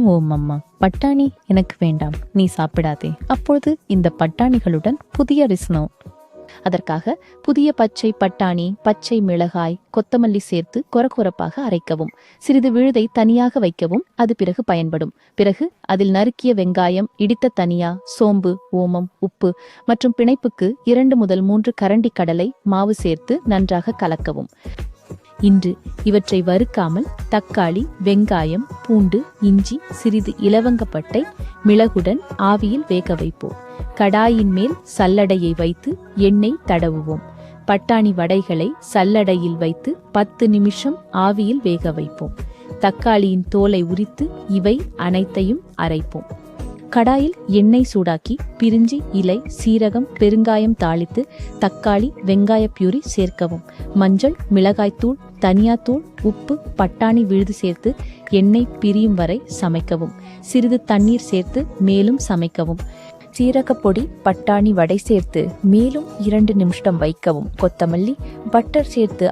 ஓம் அம்மா, பட்டாணி எனக்கு வேண்டாம், நீ சாப்பிடாதே. அப்பொழுது இந்த பட்டாணிகளுடன் புதிய ரிஸ்னோ. அதற்காக புதிய பச்சை பட்டாணி, பச்சை மிளகாய், கொத்தமல்லி சேர்த்து கொரகொரப்பாக அரைக்கவும். சிறிது விழுதை தனியாக வைக்கவும். அது பிறகு பயன்படும். பிறகு அதில் நறுக்கிய வெங்காயம், இடித்த தனியா, சோம்பு, ஓமம், உப்பு மற்றும் பிணைப்புக்கு 2 முதல் 3 கரண்டி கடலை மாவு சேர்த்து நன்றாக கலக்கவும். இன்று இவற்றை வறுக்காமல் தக்காளி, வெங்காயம், பூண்டு, இஞ்சி, சிறிது இலவங்கப்பட்டை, மிளகுடன் ஆவியில் வேக வைப்போம். கடாயின் மேல் சல்லடையை வைத்து எண்ணெய் தடவுவோம். பட்டாணி வடைகளை சல்லடையில் வைத்து 10 நிமிஷம் ஆவியில் வேக வைப்போம். தக்காளியின் தோலை உரித்து இவை அனைத்தையும் அரைப்போம். கடாயில் எண்ணெய் சூடாக்கி பிரிஞ்சி இலை, சீரகம், பெருங்காயம் தாளித்து தக்காளி, வெங்காய பியூரி சேர்க்கவும். மஞ்சள், மிளகாய்த்தூள், தனியாத்தூள், உப்பு, பட்டாணி விழுது சேர்த்து எண்ணெய் பிரியும் வரை சமைக்கவும். சிறிது தண்ணீர் சேர்த்து மேலும் சமைக்கவும். சீரகப்பொடி, பட்டாணி வடை சேர்த்து மேலும் 2 நிமிஷம் வைக்கவும். கொத்தமல்லி, பட்டர் சேர்த்து